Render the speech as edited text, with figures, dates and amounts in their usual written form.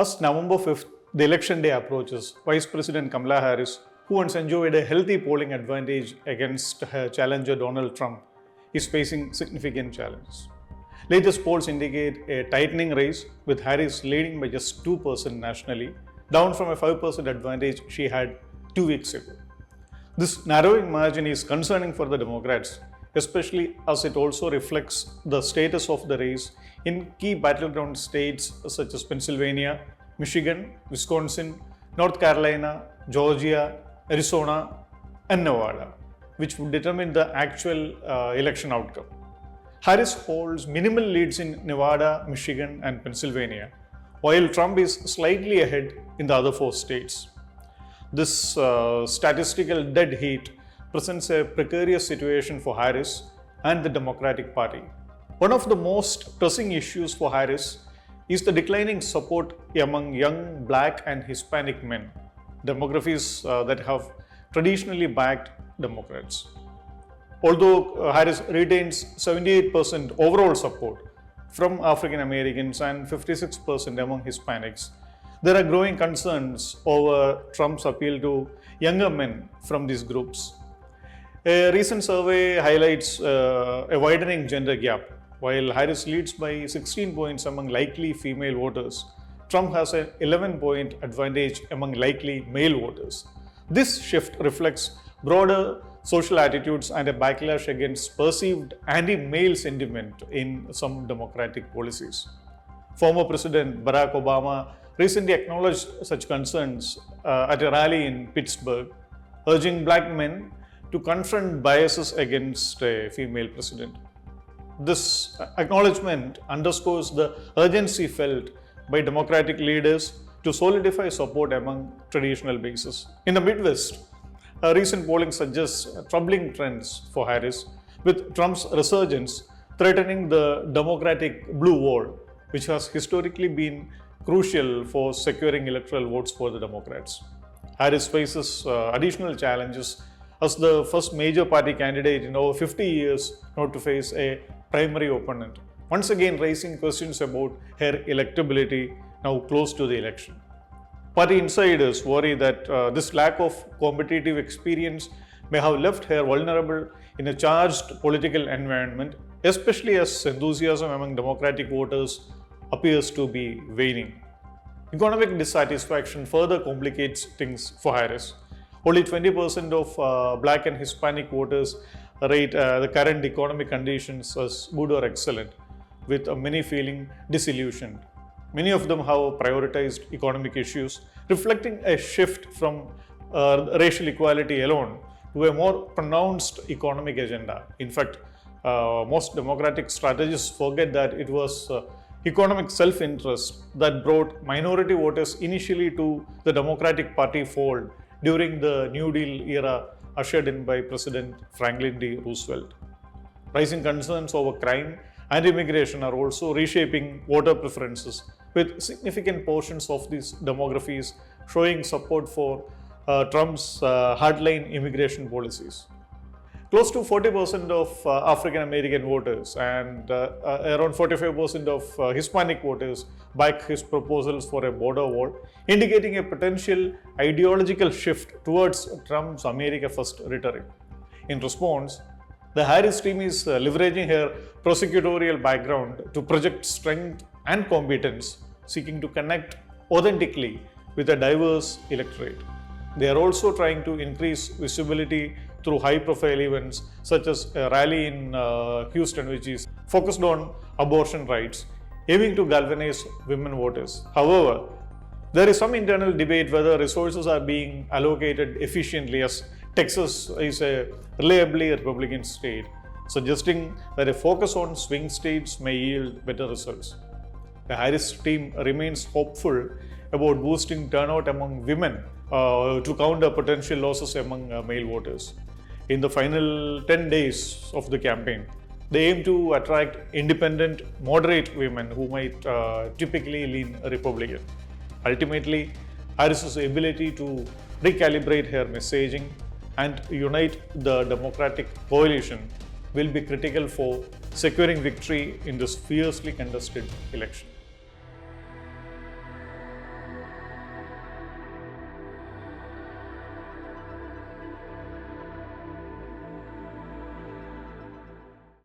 As November 5th, the election day approaches, Vice President Kamala Harris, who once enjoyed a healthy polling advantage against her challenger Donald Trump, is facing significant challenges. Latest polls indicate a tightening race, with Harris leading by just 2% nationally, down from a 5% advantage she had 2 weeks ago. This narrowing margin is concerning for the Democrats, especially as it also reflects the status of the race in key battleground states such as Pennsylvania, Michigan, Wisconsin, North Carolina, Georgia, Arizona, and Nevada, which would determine the actual election outcome. Harris holds minimal leads in Nevada, Michigan, and Pennsylvania, while Trump is slightly ahead in the other 4 states. This statistical dead heat presents a precarious situation for Harris and the Democratic Party. One of the most pressing issues for Harris is the declining support among young Black and Hispanic men, demographies that have traditionally backed Democrats. Although Harris retains 78% overall support from African Americans and 56% among Hispanics, there are growing concerns over Trump's appeal to younger men from these groups. A recent survey highlights a widening gender gap. While Harris leads by 16 points among likely female voters, Trump has an 11-point advantage among likely male voters. This shift reflects broader social attitudes and a backlash against perceived anti-male sentiment in some Democratic policies. Former President Barack Obama recently acknowledged such concerns at a rally in Pittsburgh, urging Black men to confront biases against a female president. This acknowledgement underscores the urgency felt by Democratic leaders to solidify support among traditional bases. In the Midwest, recent polling suggests troubling trends for Harris, with Trump's resurgence threatening the Democratic blue wall, which has historically been crucial for securing electoral votes for the Democrats. Harris faces additional challenges as the first major party candidate in over 50 years not to face a primary opponent, once again raising questions about her electability now close to the election. Party insiders worry that this lack of competitive experience may have left her vulnerable in a charged political environment, especially as enthusiasm among Democratic voters appears to be waning. Economic dissatisfaction further complicates things for Harris. Only 20% of Black and Hispanic voters rate the current economic conditions as good or excellent, with many feeling disillusioned. Many of them have prioritized economic issues, reflecting a shift from racial equality alone to a more pronounced economic agenda. In fact, most Democratic strategists forget that it was economic self-interest that brought minority voters initially to the Democratic Party fold during the New Deal era ushered in by President Franklin D. Roosevelt. Rising concerns over crime and immigration are also reshaping voter preferences, with significant portions of these demographies showing support for Trump's hardline immigration policies. Close to 40% of African American voters and around 45% of Hispanic voters back his proposals for a border wall, indicating a potential ideological shift towards Trump's America First rhetoric. In response, the Harris team is leveraging her prosecutorial background to project strength and competence, seeking to connect authentically with a diverse electorate. They are also trying to increase visibility through high-profile events such as a rally in Houston, which is focused on abortion rights, aiming to galvanize women voters. However, there is some internal debate whether resources are being allocated efficiently, as Texas is a reliably Republican state, suggesting that a focus on swing states may yield better results. The Harris team remains hopeful about boosting turnout among women to counter potential losses among male voters. In the final 10 days of the campaign, they aim to attract independent, moderate women who might typically lean Republican. Ultimately, Harris's ability to recalibrate her messaging and unite the Democratic coalition will be critical for securing victory in this fiercely contested election.